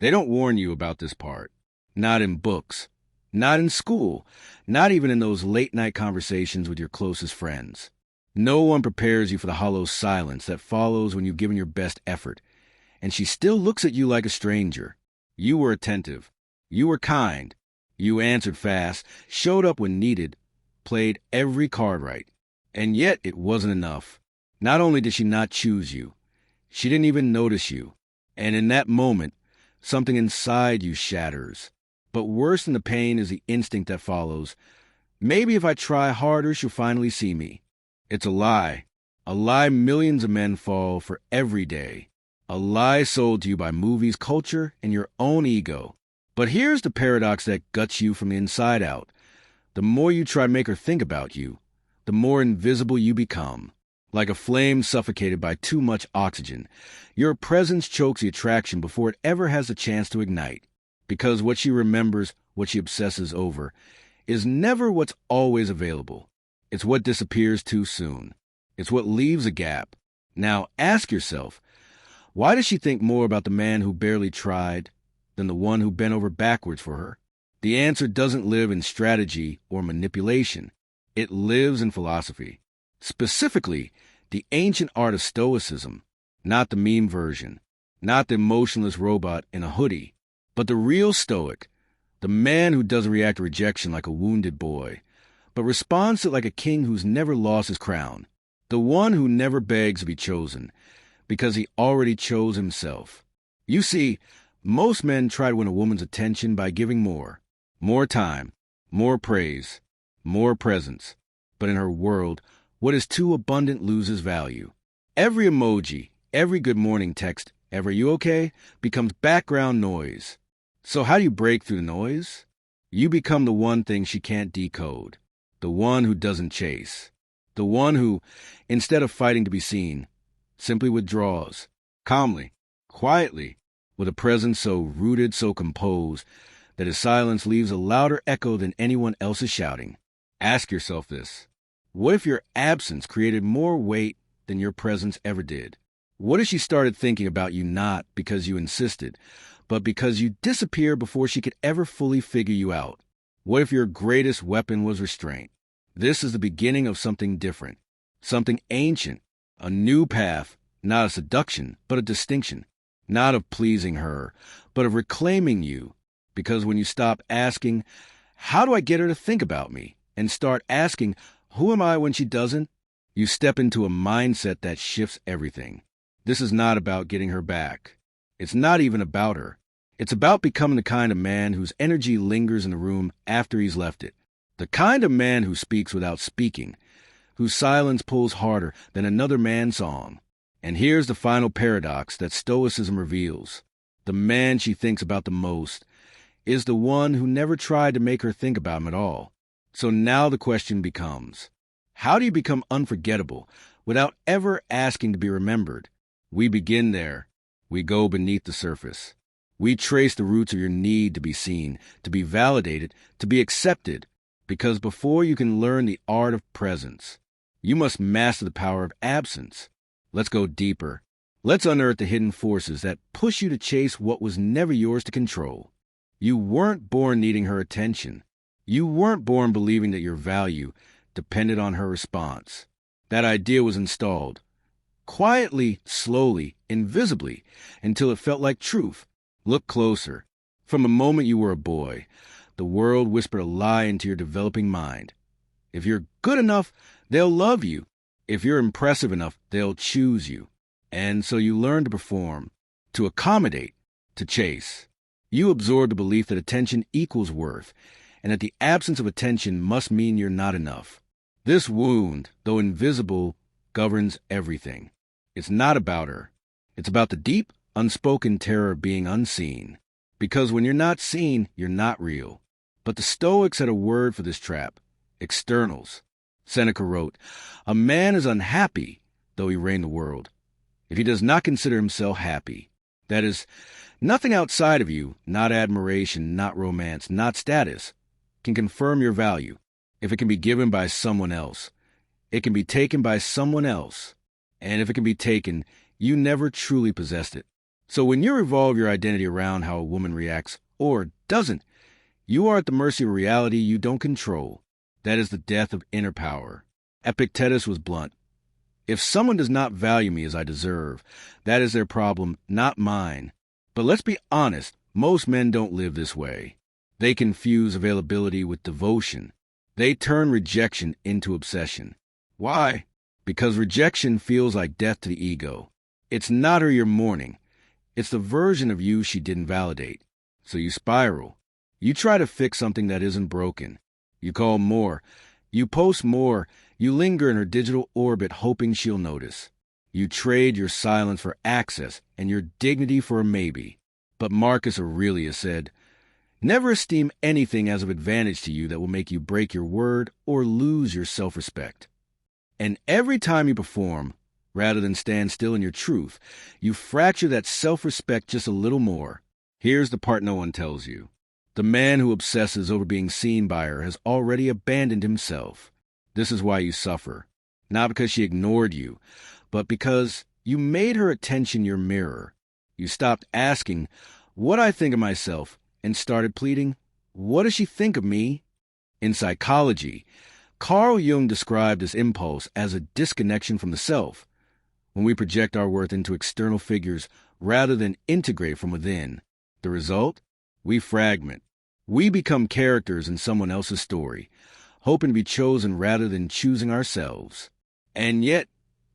They don't warn you about this part. Not in books, not in school, not even in those late-night conversations with your closest friends. No one prepares you for the hollow silence that follows when you've given your best effort, and she still looks at you like a stranger. You were attentive. You were kind. You answered fast, showed up when needed, played every card right. And yet it wasn't enough. Not only did she not choose you, she didn't even notice you. And in that moment, something inside you shatters. But worse than the pain is the instinct that follows. Maybe if I try harder, she'll finally see me. It's a lie millions of men fall for every day. A lie sold to you by movies, culture, and your own ego. But here's the paradox that guts you from the inside out. The more you try to make her think about you, the more invisible you become. Like a flame suffocated by too much oxygen, your presence chokes the attraction before it ever has a chance to ignite. Because what she remembers, what she obsesses over, is never what's always available. It's what disappears too soon. It's what leaves a gap. Now ask yourself, why does she think more about the man who barely tried than the one who bent over backwards for her? The answer doesn't live in strategy or manipulation. It lives in philosophy. Specifically, the ancient art of Stoicism, not the meme version, not the emotionless robot in a hoodie, but the real Stoic, the man who doesn't react to rejection like a wounded boy, but responds to it like a king who's never lost his crown, the one who never begs to be chosen, because he already chose himself. You see, most men try to win a woman's attention by giving more time, more praise, more presence. But in her world, what is too abundant loses value. Every emoji, every good morning text, "Ever you okay?" becomes background noise. So how do you break through the noise? You become the one thing she can't decode, the one who doesn't chase, the one who, instead of fighting to be seen, simply withdraws, calmly, quietly, with a presence so rooted, so composed, that his silence leaves a louder echo than anyone else's shouting. Ask yourself this. What if your absence created more weight than your presence ever did? What if she started thinking about you not because you insisted, but because you disappeared before she could ever fully figure you out? What if your greatest weapon was restraint? This is the beginning of something different, something ancient, a new path, not a seduction, but a distinction, not of pleasing her, but of reclaiming you. Because when you stop asking, "How do I get her to think about me?" and start asking, "Who am I when she doesn't?" you step into a mindset that shifts everything. This is not about getting her back. It's not even about her. It's about becoming the kind of man whose energy lingers in the room after he's left it. The kind of man who speaks without speaking, whose silence pulls harder than another man's song. And here's the final paradox that Stoicism reveals. The man she thinks about the most is the one who never tried to make her think about him at all. So now the question becomes, how do you become unforgettable without ever asking to be remembered? We begin there. We go beneath the surface. We trace the roots of your need to be seen, to be validated, to be accepted. Because before you can learn the art of presence, you must master the power of absence. Let's go deeper. Let's unearth the hidden forces that push you to chase what was never yours to control. You weren't born needing her attention. You weren't born believing that your value depended on her response. That idea was installed, quietly, slowly, invisibly, until it felt like truth. Look closer. From the moment you were a boy, the world whispered a lie into your developing mind. If you're good enough, they'll love you. If you're impressive enough, they'll choose you. And so you learn to perform, to accommodate, to chase. You absorb the belief that attention equals worth, and that the absence of attention must mean you're not enough. This wound, though invisible, governs everything. It's not about her. It's about the deep, unspoken terror of being unseen. Because when you're not seen, you're not real. But the Stoics had a word for this trap: externals. Seneca wrote, "A man is unhappy, though he reign the world, if he does not consider himself happy." That is, nothing outside of you, not admiration, not romance, not status, can confirm your value. If it can be given by someone else, it can be taken by someone else. And if it can be taken, you never truly possessed it. So when you revolve your identity around how a woman reacts or doesn't, you are at the mercy of a reality you don't control. That is the death of inner power. Epictetus was blunt. If someone does not value me as I deserve, that is their problem, not mine. But let's be honest, most men don't live this way. They confuse availability with devotion. They turn rejection into obsession. Why? Because rejection feels like death to the ego. It's not her you're mourning. It's the version of you she didn't validate. So you spiral. You try to fix something that isn't broken. You call more. You post more. You linger in her digital orbit hoping she'll notice. You trade your silence for access and your dignity for a maybe. But Marcus Aurelius said, "Never esteem anything as of advantage to you that will make you break your word or lose your self-respect." And every time you perform, rather than stand still in your truth, you fracture that self-respect just a little more. Here's the part no one tells you. The man who obsesses over being seen by her has already abandoned himself. This is why you suffer. Not because she ignored you, but because you made her attention your mirror. You stopped asking, "What I think of myself?" and started pleading, "What does she think of me?" In psychology, Carl Jung described this impulse as a disconnection from the self, when we project our worth into external figures rather than integrate from within. The result? We fragment. We become characters in someone else's story, hoping to be chosen rather than choosing ourselves. And yet,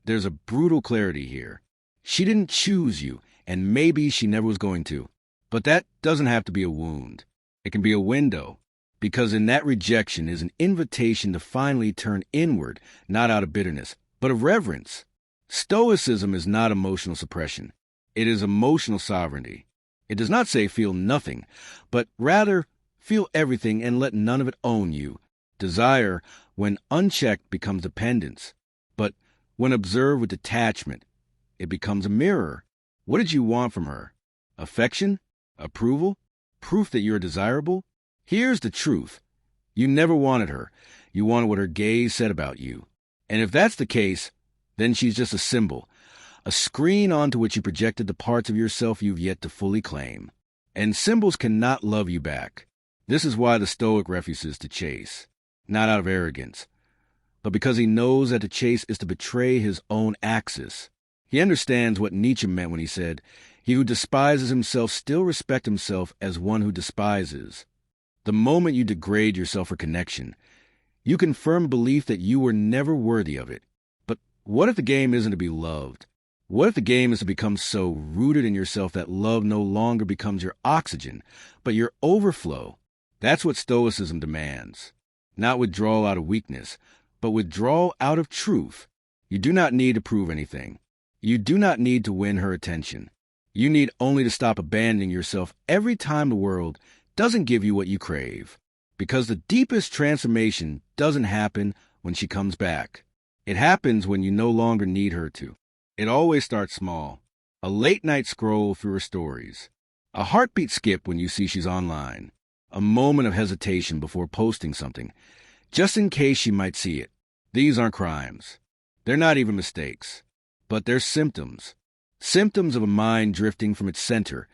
there's a brutal clarity here. She didn't choose you, and maybe she never was going to. But that doesn't have to be a wound. It can be a window, because in that rejection is an invitation to finally turn inward, not out of bitterness, but of reverence. Stoicism is not emotional suppression. It is emotional sovereignty. It does not say feel nothing, but rather feel everything and let none of it own you. Desire, when unchecked, becomes dependence. But when observed with detachment, it becomes a mirror. What did you want from her? Affection? Approval? Proof that you're desirable? Here's the truth. You never wanted her. You wanted what her gaze said about you. And if that's the case, then she's just a symbol, a screen onto which you projected the parts of yourself you've yet to fully claim. And symbols cannot love you back. This is why the Stoic refuses to chase, not out of arrogance, but because he knows that to chase is to betray his own axis. He understands what Nietzsche meant when he said, "He who despises himself still respects himself as one who despises." The moment you degrade yourself for connection, you confirm belief that you were never worthy of it. But what if the game isn't to be loved? What if the game is to become so rooted in yourself that love no longer becomes your oxygen, but your overflow? That's what Stoicism demands. Not withdrawal out of weakness, but withdrawal out of truth. You do not need to prove anything. You do not need to win her attention. You need only to stop abandoning yourself every time the world doesn't give you what you crave. Because the deepest transformation doesn't happen when she comes back. It happens when you no longer need her to. It always starts small. A late night scroll through her stories. A heartbeat skip when you see she's online. A moment of hesitation before posting something, just in case she might see it. These aren't crimes. They're not even mistakes. But they're symptoms. Symptoms of a mind drifting from its center.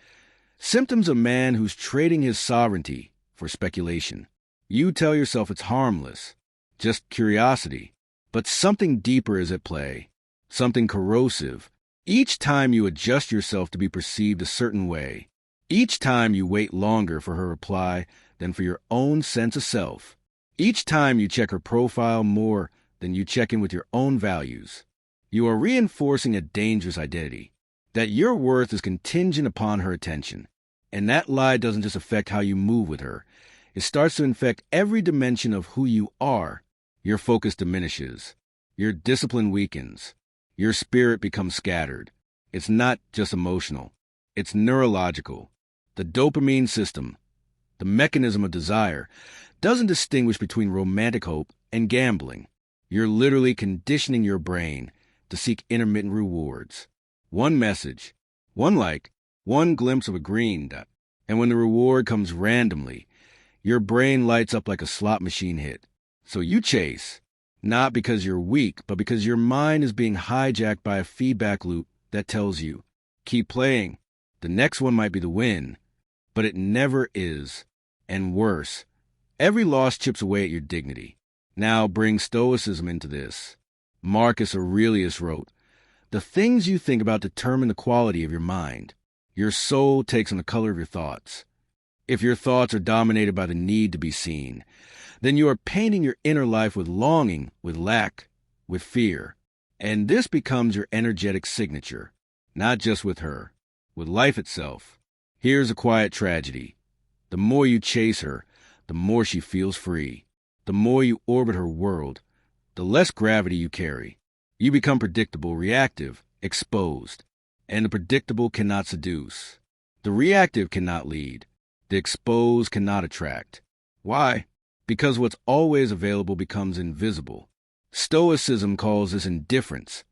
Symptoms of a man who's trading his sovereignty for speculation. You tell yourself it's harmless, just curiosity. But something deeper is at play. Something corrosive. Each time you adjust yourself to be perceived a certain way. Each time you wait longer for her reply than for your own sense of self. Each time you check her profile more than you check in with your own values. You are reinforcing a dangerous identity, that your worth is contingent upon her attention. And that lie doesn't just affect how you move with her. It starts to infect every dimension of who you are. Your focus diminishes. Your discipline weakens. Your spirit becomes scattered. It's not just emotional. It's neurological. The dopamine system, the mechanism of desire, doesn't distinguish between romantic hope and gambling. You're literally conditioning your brain to seek intermittent rewards. One message, one like, one glimpse of a green dot. And when the reward comes randomly, your brain lights up like a slot machine hit. So you chase, not because you're weak, but because your mind is being hijacked by a feedback loop that tells you, keep playing, The next one might be the win, but it never is. And worse, every loss chips away at your dignity. Now bring Stoicism into this. Marcus Aurelius wrote, "The things you think about determine the quality of your mind. Your soul takes on the color of your thoughts. If your thoughts are dominated by the need to be seen, then you are painting your inner life with longing, with lack, with fear. And this becomes your energetic signature, not just with her, with life itself. Here's a quiet tragedy. The more you chase her, the more she feels free. The more you orbit her world, the less gravity you carry. You become predictable, reactive, exposed. And the predictable cannot seduce. The reactive cannot lead. The exposed cannot attract. Why? Because what's always available becomes invisible. Stoicism calls this indifference.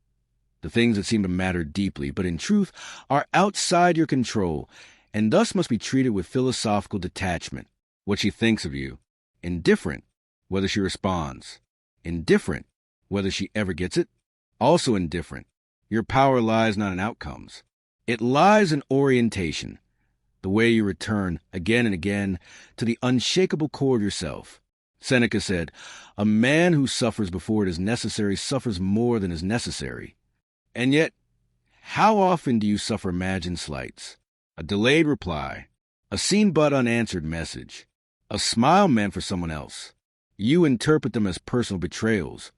The things that seem to matter deeply, but in truth are outside your control, and thus must be treated with philosophical detachment. What she thinks of you. Indifferent, whether she responds. Indifferent, whether she ever gets it. Also indifferent. Your power lies not in outcomes. It lies in orientation, the way you return again and again to the unshakable core of yourself. Seneca said, "A man who suffers before it is necessary suffers more than is necessary." And yet, how often do you suffer imagined slights? A delayed reply, a seen but unanswered message, a smile meant for someone else. You interpret them as personal betrayals,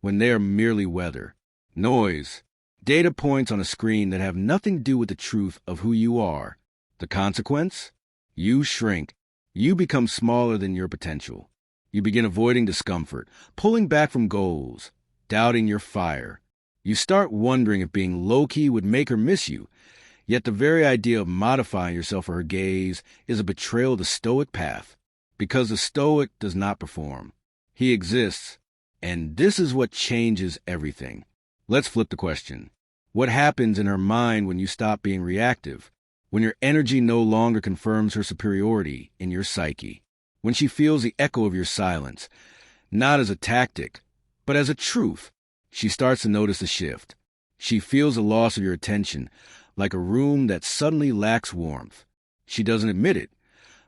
when they are merely weather, noise, data points on a screen that have nothing to do with the truth of who you are. The consequence? You shrink. You become smaller than your potential. You begin avoiding discomfort, pulling back from goals, doubting your fire. You start wondering if being low-key would make her miss you, yet the very idea of modifying yourself for her gaze is a betrayal of the Stoic path, because the Stoic does not perform. He exists, and this is what changes everything. Let's flip the question. What happens in her mind when you stop being reactive? When your energy no longer confirms her superiority in your psyche? When she feels the echo of your silence, not as a tactic, but as a truth? She starts to notice the shift. She feels the loss of your attention, like a room that suddenly lacks warmth. She doesn't admit it,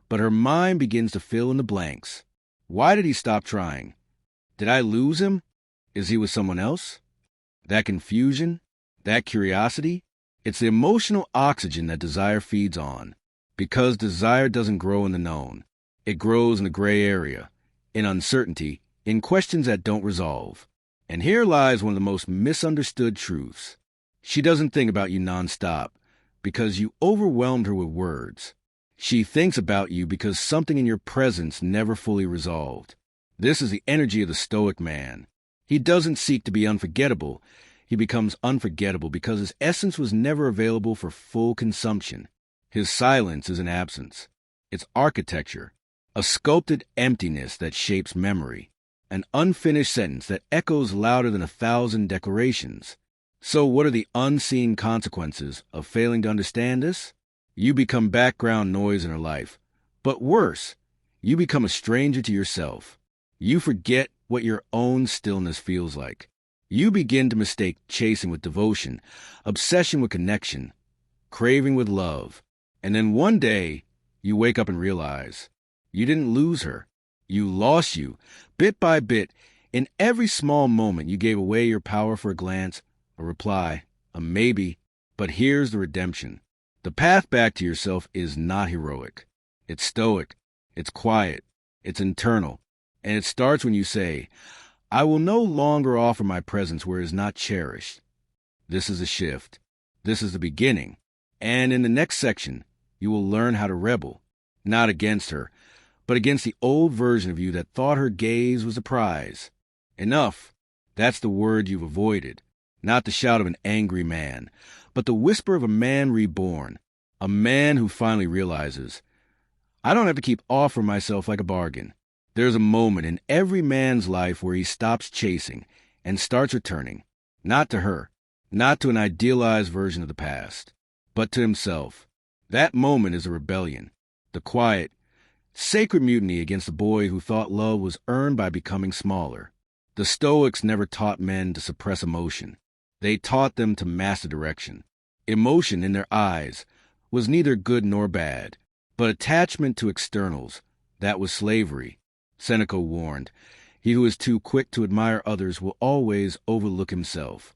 but her mind begins to fill in the blanks. Why did he stop trying? Did I lose him? Is he with someone else? That confusion, that curiosity, it's the emotional oxygen that desire feeds on. Because desire doesn't grow in the known. It grows in the gray area, in uncertainty, in questions that don't resolve. And here lies one of the most misunderstood truths. She doesn't think about you nonstop because you overwhelmed her with words. She thinks about you because something in your presence never fully resolved. This is the energy of the Stoic man. He doesn't seek to be unforgettable. He becomes unforgettable because his essence was never available for full consumption. His silence is an absence. It's architecture, a sculpted emptiness that shapes memory, an unfinished sentence that echoes louder than 1,000 declarations. So what are the unseen consequences of failing to understand this? You become background noise in her life. But worse, you become a stranger to yourself. You forget what your own stillness feels like. You begin to mistake chasing with devotion, obsession with connection, craving with love. And then one day, you wake up and realize you didn't lose her. You lost you, bit by bit. In every small moment, you gave away your power for a glance, a reply, a maybe. But here's the redemption. The path back to yourself is not heroic. It's stoic. It's quiet. It's internal. And it starts when you say, I will no longer offer my presence where it is not cherished. This is a shift. This is the beginning. And in the next section, you will learn how to rebel, not against her, but against the old version of you that thought her gaze was a prize. Enough. That's the word you've avoided. Not the shout of an angry man, but the whisper of a man reborn. A man who finally realizes, I don't have to keep offering myself like a bargain. There's a moment in every man's life where he stops chasing and starts returning, not to her, not to an idealized version of the past, but to himself. That moment is a rebellion, the quiet, sacred mutiny against the boy who thought love was earned by becoming smaller. The Stoics never taught men to suppress emotion. They taught them to master direction. Emotion in their eyes, was neither good nor bad. But attachment to externals, that was slavery. Seneca warned, he who is too quick to admire others will always overlook himself.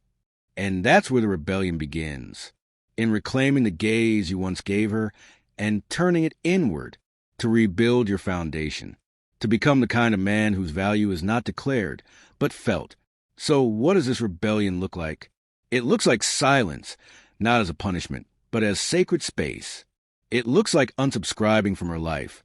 And that's where the rebellion begins, in reclaiming the gaze you once gave her and turning it inward to rebuild your foundation, to become the kind of man whose value is not declared, but felt. So what does this rebellion look like? It looks like silence, not as a punishment, but as sacred space. It looks like unsubscribing from her life,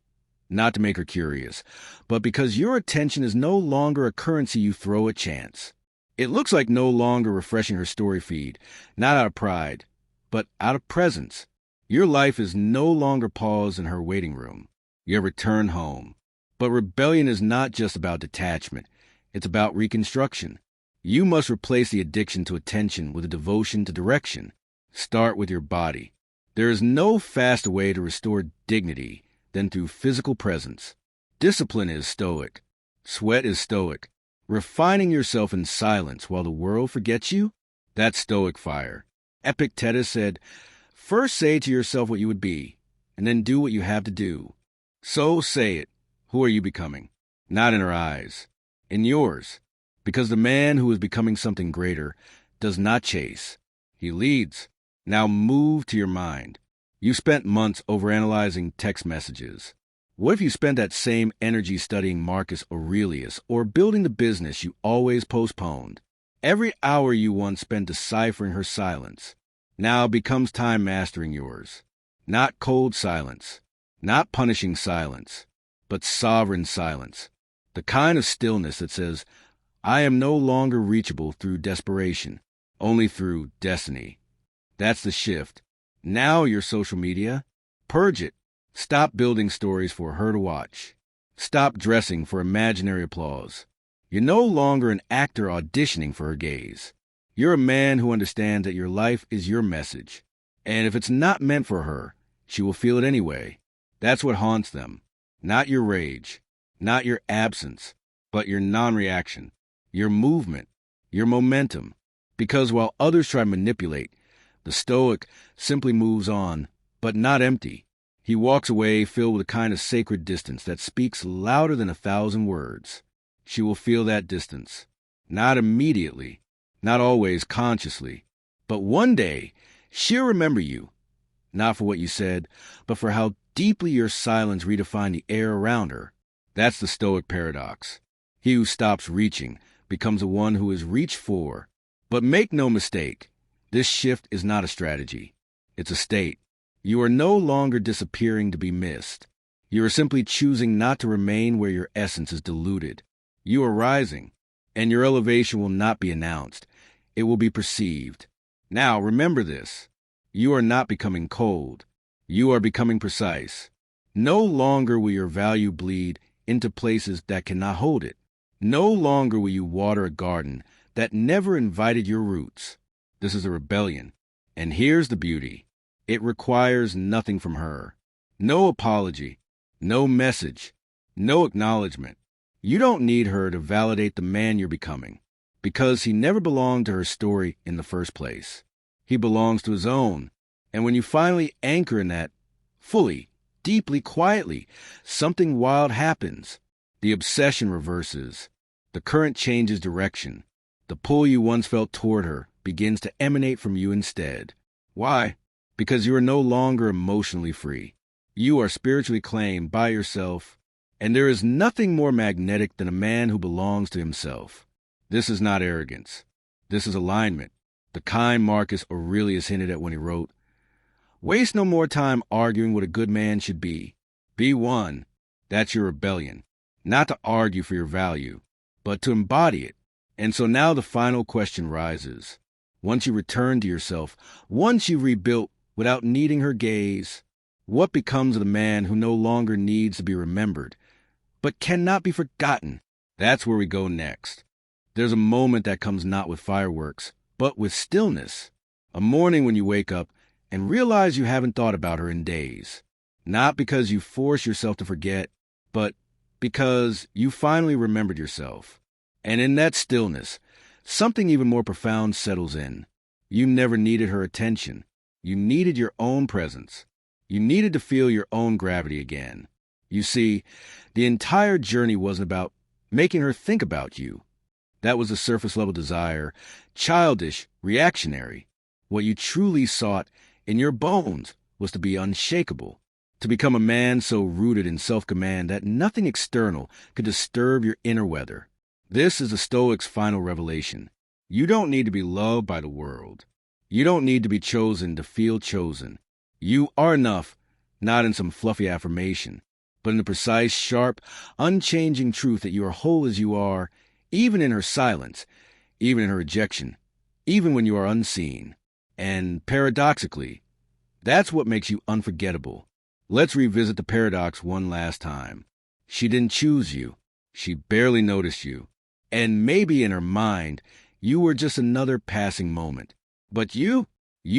not to make her curious, but because your attention is no longer a currency you throw at chance. It looks like no longer refreshing her story feed, not out of pride, but out of presence. Your life is no longer paused in her waiting room, your return home. But rebellion is not just about detachment. It's about reconstruction. You must replace the addiction to attention with a devotion to direction. Start with your body. There is no faster way to restore dignity than through physical presence. Discipline is Stoic. Sweat is Stoic. Refining yourself in silence while the world forgets you? That's Stoic fire. Epictetus said, "First say to yourself what you would be, and then do what you have to do." So say it. Who are you becoming? Not in her eyes. In yours. Because the man who is becoming something greater does not chase. He leads. Now move to your mind. You spent months overanalyzing text messages. What if you spent that same energy studying Marcus Aurelius or building the business you always postponed? Every hour you once spent deciphering her silence now becomes time mastering yours. Not cold silence, not punishing silence, but sovereign silence. The kind of stillness that says, I am no longer reachable through desperation, only through destiny. That's the shift. Now your social media, purge it. Stop building stories for her to watch. Stop dressing for imaginary applause. You're no longer an actor auditioning for her gaze. You're a man who understands that your life is your message. And if it's not meant for her, she will feel it anyway. That's what haunts them. Not your rage, not your absence, but your non-reaction, your movement, your momentum. Because while others try to manipulate, the Stoic simply moves on, but not empty. He walks away filled with a kind of sacred distance that speaks louder than 1,000 words. She will feel that distance. Not immediately, not always consciously, but one day she'll remember you. Not for what you said, but for how deeply your silence redefined the air around her. That's the Stoic paradox. He who stops reaching becomes the one who is reached for. But make no mistake, this shift is not a strategy. It's a state. You are no longer disappearing to be missed. You are simply choosing not to remain where your essence is diluted. You are rising, and your elevation will not be announced. It will be perceived. Now, remember this. You are not becoming cold. You are becoming precise. No longer will your value bleed into places that cannot hold it. No longer will you water a garden that never invited your roots. This is a rebellion. And here's the beauty. It requires nothing from her. No apology, no message, no acknowledgement. You don't need her to validate the man you're becoming, because he never belonged to her story in the first place. He belongs to his own. And when you finally anchor in that, fully, deeply, quietly, something wild happens. The obsession reverses. The current changes direction. The pull you once felt toward her begins to emanate from you instead. Why? Because you are no longer emotionally free. You are spiritually claimed by yourself, and there is nothing more magnetic than a man who belongs to himself. This is not arrogance. This is alignment, the kind Marcus Aurelius hinted at when he wrote, "Waste no more time arguing what a good man should be. Be one." That's your rebellion. Not to argue for your value, but to embody it. And so now the final question rises. Once you return to yourself, once you've rebuilt without needing her gaze, what becomes of the man who no longer needs to be remembered, but cannot be forgotten? That's where we go next. There's a moment that comes not with fireworks, but with stillness. A morning when you wake up and realize you haven't thought about her in days. Not because you force yourself to forget, but because you finally remembered yourself. And in that stillness, something even more profound settles in. You never needed her attention. You needed your own presence. You needed to feel your own gravity again. You see, the entire journey wasn't about making her think about you. That was a surface-level desire, childish, reactionary. What you truly sought in your bones was to be unshakable, to become a man so rooted in self-command that nothing external could disturb your inner weather. This is the Stoic's final revelation. You don't need to be loved by the world. You don't need to be chosen to feel chosen. You are enough, not in some fluffy affirmation, but in the precise, sharp, unchanging truth that you are whole as you are, even in her silence, even in her rejection, even when you are unseen. And paradoxically, that's what makes you unforgettable. Let's revisit the paradox one last time. She didn't choose you. She barely noticed you. And maybe in her mind, you were just another passing moment. But you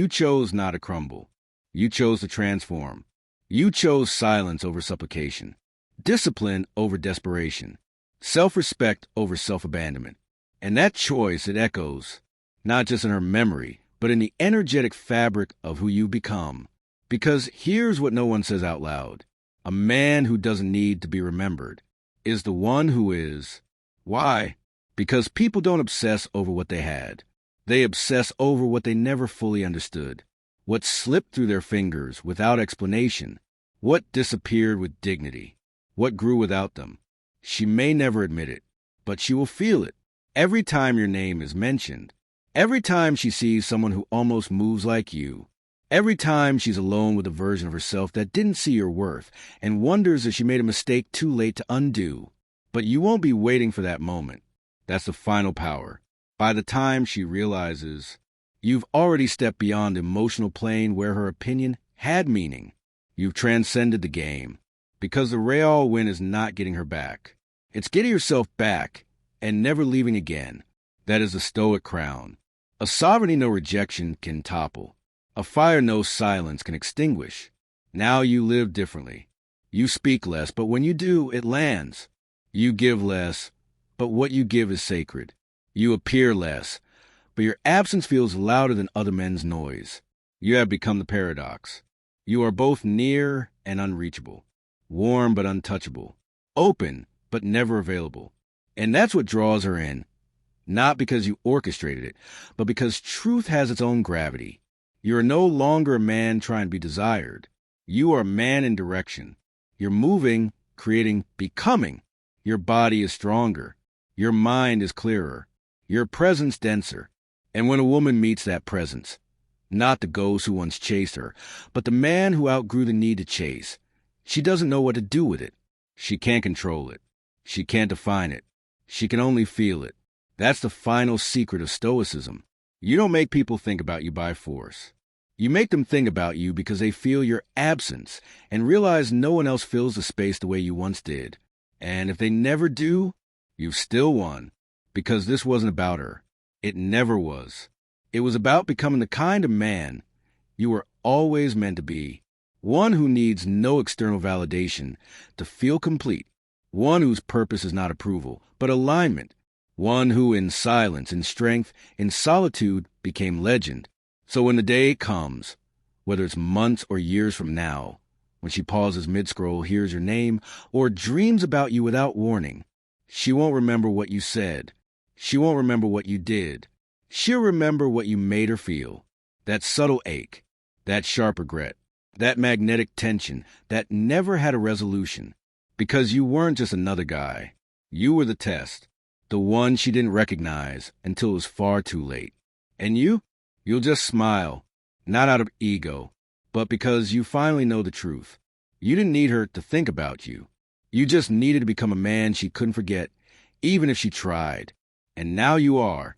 chose not to crumble. You chose to transform. You chose silence over supplication, discipline over desperation, self-respect over self-abandonment. And that choice, it echoes, not just in her memory, but in the energetic fabric of who you become. Because here's what no one says out loud. A man who doesn't need to be remembered is the one who is. Why? Because people don't obsess over what they had. They obsess over what they never fully understood. What slipped through their fingers without explanation. What disappeared with dignity. What grew without them. She may never admit it, but she will feel it. Every time your name is mentioned. Every time she sees someone who almost moves like you. Every time she's alone with a version of herself that didn't see your worth and wonders if she made a mistake too late to undo. But you won't be waiting for that moment. That's the final power. By the time she realizes, you've already stepped beyond the emotional plane where her opinion had meaning. You've transcended the game. Because the real win is not getting her back. It's getting yourself back and never leaving again. That is the Stoic crown. A sovereignty no rejection can topple. A fire no silence can extinguish. Now you live differently. You speak less, but when you do, it lands. You give less, but what you give is sacred. You appear less, but your absence feels louder than other men's noise. You have become the paradox. You are both near and unreachable, warm but untouchable, open but never available. And that's what draws her in, not because you orchestrated it, but because truth has its own gravity. You are no longer a man trying to be desired. You are a man in direction. You're moving, creating, becoming. Your body is stronger. Your mind is clearer. Your presence denser. And when a woman meets that presence, not the ghost who once chased her, but the man who outgrew the need to chase, she doesn't know what to do with it. She can't control it. She can't define it. She can only feel it. That's the final secret of Stoicism. You don't make people think about you by force. You make them think about you because they feel your absence and realize no one else fills the space the way you once did. And if they never do, you've still won. Because this wasn't about her. It never was. It was about becoming the kind of man you were always meant to be. One who needs no external validation to feel complete. One whose purpose is not approval, but alignment. One who in silence, in strength, in solitude became legend. So when the day comes, whether it's months or years from now, when she pauses mid-scroll, hears your name, or dreams about you without warning, she won't remember what you said. She won't remember what you did. She'll remember what you made her feel. That subtle ache, that sharp regret, that magnetic tension that never had a resolution. Because you weren't just another guy. You were the test. The one she didn't recognize until it was far too late. And you'll just smile, not out of ego, but because you finally know the truth. You didn't need her to think about you. You just needed to become a man she couldn't forget, even if she tried. And now you are.